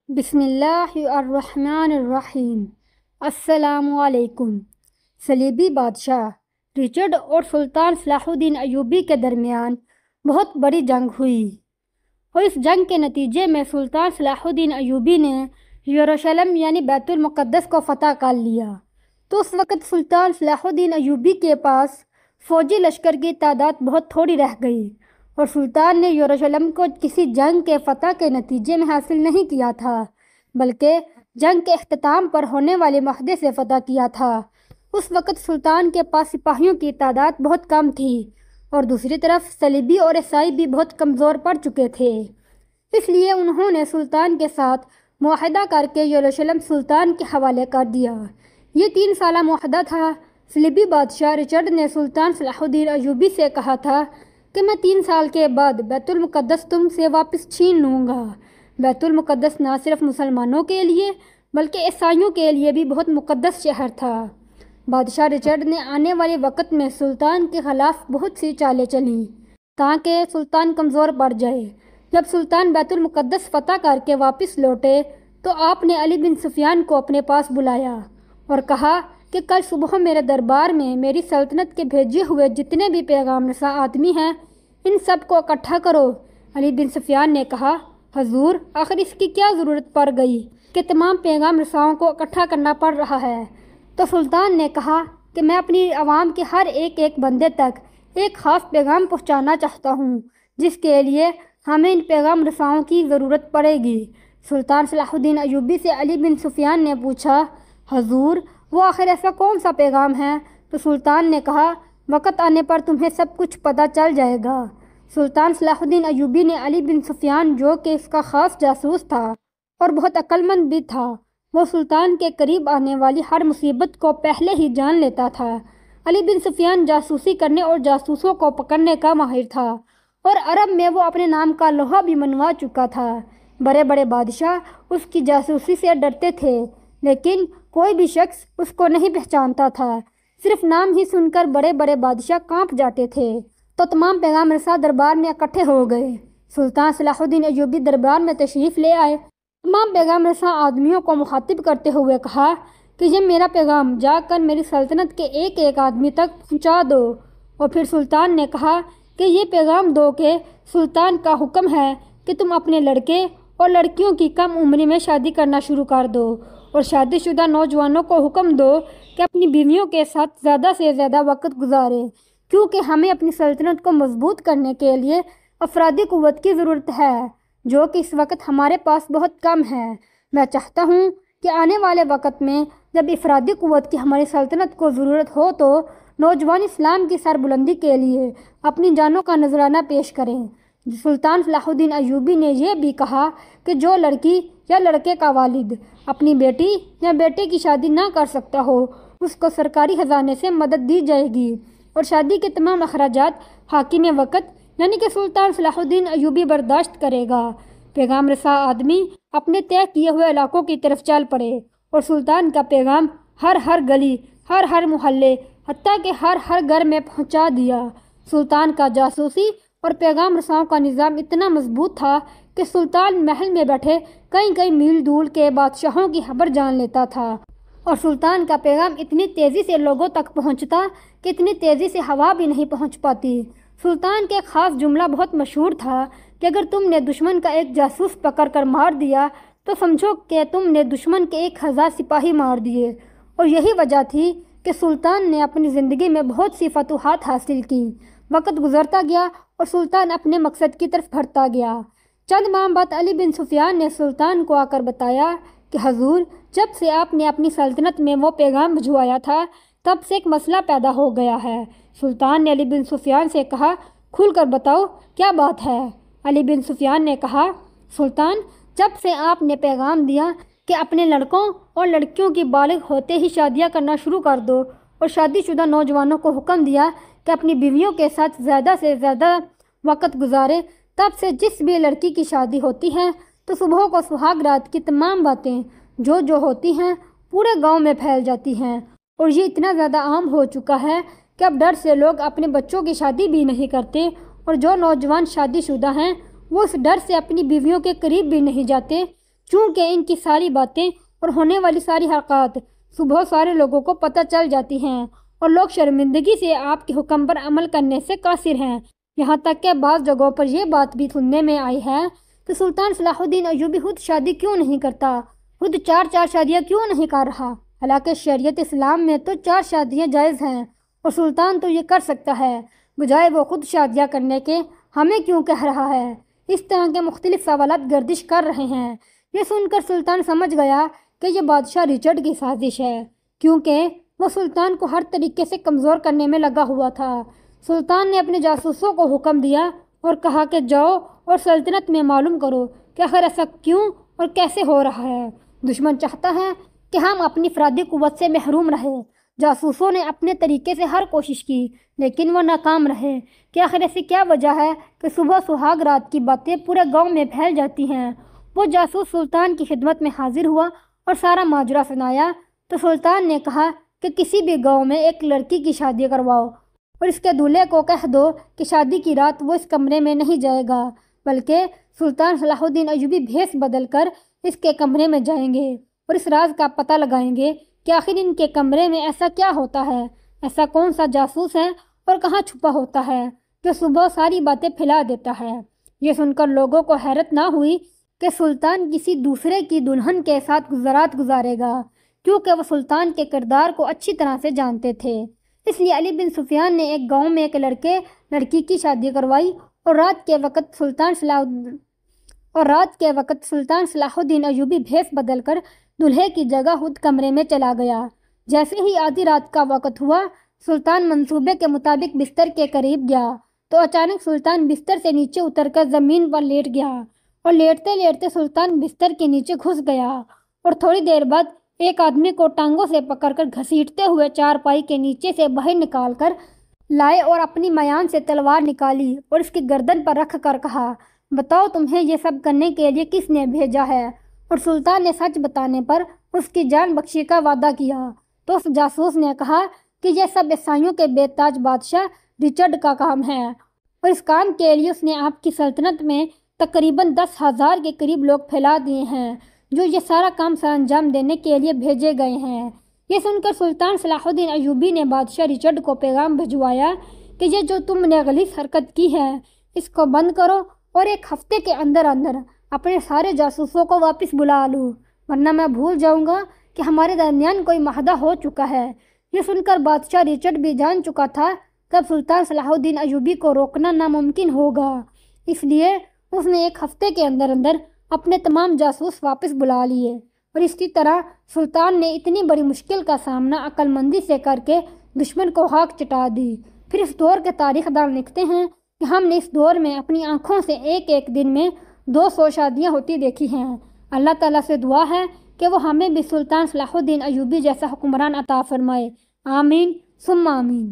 بسم اللہ الرحمن الرحیم۔ السلام علیکم۔ صلیبی بادشاہ رچرڈ اور سلطان صلاح الدین ایوبی کے درمیان بہت بڑی جنگ ہوئی اور اس جنگ کے نتیجے میں سلطان صلاح الدین ایوبی نے یروشلم یعنی بیت المقدس کو فتح کر لیا۔ تو اس وقت سلطان صلاح الدین ایوبی کے پاس فوجی لشکر کی تعداد بہت تھوڑی رہ گئی اور سلطان نے یروشلم کو کسی جنگ کے فتح کے نتیجے میں حاصل نہیں کیا تھا بلکہ جنگ کے اختتام پر ہونے والے معاہدے سے فتح کیا تھا۔ اس وقت سلطان کے پاس سپاہیوں کی تعداد بہت کم تھی اور دوسری طرف صلیبی اور عیسائی بھی بہت کمزور پڑ چکے تھے، اس لیے انہوں نے سلطان کے ساتھ معاہدہ کر کے یروشلم سلطان کے حوالے کر دیا۔ یہ 3 سالہ معاہدہ تھا۔ صلیبی بادشاہ رچرڈ نے سلطان صلاح الدین ایوبی سے کہا تھا کہ میں 3 سال کے بعد بیت المقدس تم سے واپس چھین لوں گا۔ بیت المقدس نہ صرف مسلمانوں کے لیے بلکہ عیسائیوں کے لیے بھی بہت مقدس شہر تھا۔ بادشاہ رچرڈ نے آنے والے وقت میں سلطان کے خلاف بہت سی چالیں چلیں تاکہ سلطان کمزور پڑ جائے۔ جب سلطان بیت المقدس فتح کر کے واپس لوٹے تو آپ نے علی بن سفیان کو اپنے پاس بلایا اور کہا کہ کل صبح میرے دربار میں میری سلطنت کے بھیجے ہوئے جتنے بھی پیغام رساں آدمی ہیں ان سب کو اکٹھا کرو۔ علی بن سفیان نے کہا، حضور آخر اس کی کیا ضرورت پڑ گئی کہ تمام پیغام رساؤں کو اکٹھا کرنا پڑ رہا ہے؟ تو سلطان نے کہا کہ میں اپنی عوام کے ہر ایک بندے تک ایک خاص پیغام پہنچانا چاہتا ہوں جس کے لیے ہمیں ان پیغام رساؤں کی ضرورت پڑے گی۔ سلطان صلاح الدین ایوبی سے علی بن سفیان نے پوچھا، حضور وہ آخر ایسا کون سا پیغام ہے؟ تو سلطان نے کہا، وقت آنے پر تمہیں سب کچھ پتہ چل جائے گا۔ سلطان صلاح الدین ایوبی نے علی بن سفیان جو کہ اس کا خاص جاسوس تھا اور بہت عقل مند بھی تھا، وہ سلطان کے قریب آنے والی ہر مصیبت کو پہلے ہی جان لیتا تھا۔ علی بن سفیان جاسوسی کرنے اور جاسوسوں کو پکڑنے کا ماہر تھا اور عرب میں وہ اپنے نام کا لوہا بھی منوا چکا تھا۔ بڑے بڑے بادشاہ اس کی جاسوسی سے ڈرتے تھے لیکن کوئی بھی شخص اس کو نہیں پہچانتا تھا۔ صرف نام ہی سن کر بڑے بڑے بادشاہ کانپ جاتے تھے۔ تو تمام پیغام رساں دربار میں اکٹھے ہو گئے۔ سلطان صلاح الدین ایوبی دربار میں تشریف لے آئے۔ تمام پیغام رساں آدمیوں کو مخاطب کرتے ہوئے کہا کہ یہ میرا پیغام جا کر میری سلطنت کے ایک آدمی تک پہنچا دو۔ اور پھر سلطان نے کہا کہ یہ پیغام دو کہ سلطان کا حکم ہے کہ تم اپنے لڑکے اور لڑکیوں کی کم عمری میں شادی کرنا شروع کر دو اور شادی شدہ نوجوانوں کو حکم دو کہ اپنی بیویوں کے ساتھ زیادہ سے زیادہ وقت گزاریں، کیونکہ ہمیں اپنی سلطنت کو مضبوط کرنے کے لیے افرادی قوت کی ضرورت ہے جو کہ اس وقت ہمارے پاس بہت کم ہے۔ میں چاہتا ہوں کہ آنے والے وقت میں جب افرادی قوت کی ہماری سلطنت کو ضرورت ہو تو نوجوان اسلام کی سربلندی کے لیے اپنی جانوں کا نذرانہ پیش کریں۔ سلطان صلاح الدین ایوبی نے یہ بھی کہا کہ جو لڑکی یا لڑکے کا والد اپنی بیٹی یا بیٹے کی شادی نہ کر سکتا ہو اس کو سرکاری خزانے سے مدد دی جائے گی اور شادی کے تمام اخراجات حاکم وقت یعنی کہ سلطان صلاح الدین ایوبی برداشت کرے گا۔ پیغام رساں آدمی اپنے طے کیے ہوئے علاقوں کی طرف چل پڑے اور سلطان کا پیغام ہر گلی، ہر محلے، حتیٰ کہ ہر گھر میں پہنچا دیا۔ سلطان کا جاسوسی اور پیغام رساؤں کا نظام اتنا مضبوط تھا کہ سلطان محل میں بیٹھے کئی میل دور کے بادشاہوں کی خبر جان لیتا تھا اور سلطان کا پیغام اتنی تیزی سے لوگوں تک پہنچتا کہ اتنی تیزی سے ہوا بھی نہیں پہنچ پاتی۔ سلطان کے خاص جملہ بہت مشہور تھا کہ اگر تم نے دشمن کا ایک جاسوس پکڑ کر مار دیا تو سمجھو کہ تم نے دشمن کے 1000 سپاہی مار دیے۔ اور یہی وجہ تھی کہ سلطان نے اپنی زندگی میں بہت سی فتوحات حاصل کی۔ وقت گزرتا گیا اور سلطان اپنے مقصد کی طرف بڑھتا گیا۔ چند ماہ بعد علی بن سفیان نے سلطان کو آ کر بتایا کہ حضور جب سے آپ نے اپنی سلطنت میں وہ پیغام بھجوایا تھا تب سے ایک مسئلہ پیدا ہو گیا ہے۔ سلطان نے علی بن سفیان سے کہا، کھل کر بتاؤ کیا بات ہے؟ علی بن سفیان نے کہا، سلطان جب سے آپ نے پیغام دیا کہ اپنے لڑکوں اور لڑکیوں کی بالغ ہوتے ہی شادیاں کرنا شروع کر دو اور شادی شدہ نوجوانوں کو حکم دیا کہ اپنی بیویوں کے ساتھ زیادہ سے زیادہ وقت گزارے، تب سے جس بھی لڑکی کی شادی ہوتی ہے تو صبح کو سہاگ رات کی تمام باتیں جو ہوتی ہیں پورے گاؤں میں پھیل جاتی ہیں اور یہ اتنا زیادہ عام ہو چکا ہے کہ اب ڈر سے لوگ اپنے بچوں کی شادی بھی نہیں کرتے اور جو نوجوان شادی شدہ ہیں وہ اس ڈر سے اپنی بیویوں کے قریب بھی نہیں جاتے چونکہ ان کی ساری باتیں اور ہونے والی ساری حرکات بہت سارے لوگوں کو پتہ چل جاتی ہیں اور لوگ شرمندگی سے آپ کے حکم پر عمل کرنے سے قاصر ہیں۔ یہاں تک کہ بعض جگہوں پر یہ بات بھی سننے میں آئی ہے کہ سلطان صلاح الدین ایوبی خود شادی کیوں نہیں کرتا، خود چار شادیاں کیوں نہیں کر رہا، حالانکہ شریعت اسلام میں تو 4 شادیاں جائز ہیں اور سلطان تو یہ کر سکتا ہے، بجائے وہ خود شادیاں کرنے کے ہمیں کیوں کہہ رہا ہے۔ اس طرح کے مختلف سوالات گردش کر رہے ہیں۔ یہ سن کر سلطان سمجھ گیا کہ یہ بادشاہ رچرڈ کی سازش ہے، کیونکہ وہ سلطان کو ہر طریقے سے کمزور کرنے میں لگا ہوا تھا۔ سلطان نے اپنے جاسوسوں کو حکم دیا اور کہا کہ جاؤ اور سلطنت میں معلوم کرو کہ آخر ایسا کیوں اور کیسے ہو رہا ہے۔ دشمن چاہتا ہے کہ ہم اپنی افرادی قوت سے محروم رہیں۔ جاسوسوں نے اپنے طریقے سے ہر کوشش کی لیکن وہ ناکام رہے کہ آخر ایسی کیا وجہ ہے کہ صبح سہاگ رات کی باتیں پورے گاؤں میں پھیل جاتی ہیں۔ وہ جاسوس سلطان کی خدمت میں حاضر ہوا اور سارا ماجرا سنایا تو سلطان نے کہا کہ کسی بھی گاؤں میں ایک لڑکی کی شادی کرواؤ اور اس کے دولہے کو کہہ دو کہ شادی کی رات وہ اس کمرے میں نہیں جائے گا، بلکہ سلطان صلاح الدین ایوبی بھیس بدل کر اس کے کمرے میں جائیں گے اور اس راز کا پتہ لگائیں گے کہ آخر ان کے کمرے میں ایسا کیا ہوتا ہے، ایسا کون سا جاسوس ہے اور کہاں چھپا ہوتا ہے جو صبح ساری باتیں پھیلا دیتا ہے۔ یہ سن کر لوگوں کو حیرت نہ ہوئی کہ سلطان کسی دوسرے کی دلہن کے ساتھ رات گزارے گا، کیونکہ وہ سلطان کے کردار کو اچھی طرح سے جانتے تھے۔ اس لیے علی بن سفیان نے ایک گاؤں میں ایک لڑکی کی شادی کروائی اور رات کے وقت سلطان صلاح الدین ایوبی بھیس بدل کر دلہے کی جگہ خود کمرے میں چلا گیا۔ جیسے ہی آدھی رات کا وقت ہوا، سلطان منصوبے کے مطابق بستر کے قریب گیا تو اچانک سلطان بستر سے نیچے اتر کر زمین پر لیٹ گیا اور لیٹتے لیٹتے سلطان بستر کے نیچے گھس گیا اور تھوڑی دیر بعد ایک آدمی کو ٹانگوں سے پکڑ کر گھسیٹتے ہوئے چارپائی کے نیچے سے باہر نکال کر لائے اور اپنی میان سے تلوار نکالی اور اس کی گردن پر رکھ کر کہا، بتاؤ تمہیں یہ سب کرنے کے لیے کس نے بھیجا ہے؟ اور سلطان نے سچ بتانے پر اس کی جان بخشی کا وعدہ کیا تو اس جاسوس نے کہا کہ یہ سب عیسائیوں کے بے تاج بادشاہ رچرڈ کا کام ہے اور اس کام کے لیے اس نے آپ کی سلطنت میں تقریباً 10,000 کے قریب لوگ پھیلا دیے ہیں جو یہ سارا کام سر انجام دینے کے لیے بھیجے گئے ہیں۔ یہ سن کر سلطان صلاح الدین ایوبی نے بادشاہ رچرڈ کو پیغام بھجوایا کہ یہ جو تم نے غلیظ حرکت کی ہے اس کو بند کرو اور 1 ہفتے کے اندر اپنے سارے جاسوسوں کو واپس بلا لو، ورنہ میں بھول جاؤں گا کہ ہمارے درمیان کوئی معاہدہ ہو چکا ہے۔ یہ سن کر بادشاہ رچرڈ بھی جان چکا تھا کہ اب سلطان صلاح الدین ایوبی کو روکنا ناممکن ہوگا، اس لیے اس نے 1 ہفتے کے اندر اپنے تمام جاسوس واپس بلا لیے اور اسی طرح سلطان نے اتنی بڑی مشکل کا سامنا عقل مندی سے کر کے دشمن کو خاک چٹا دی۔ پھر اس دور کے تاریخ دان لکھتے ہیں کہ ہم نے اس دور میں اپنی آنکھوں سے ایک دن میں 200 شادیاں ہوتی دیکھی ہیں۔ اللہ تعالیٰ سے دعا ہے کہ وہ ہمیں بھی سلطان صلاح الدین ایوبی جیسا حکمران عطا فرمائے، آمین ثم آمین۔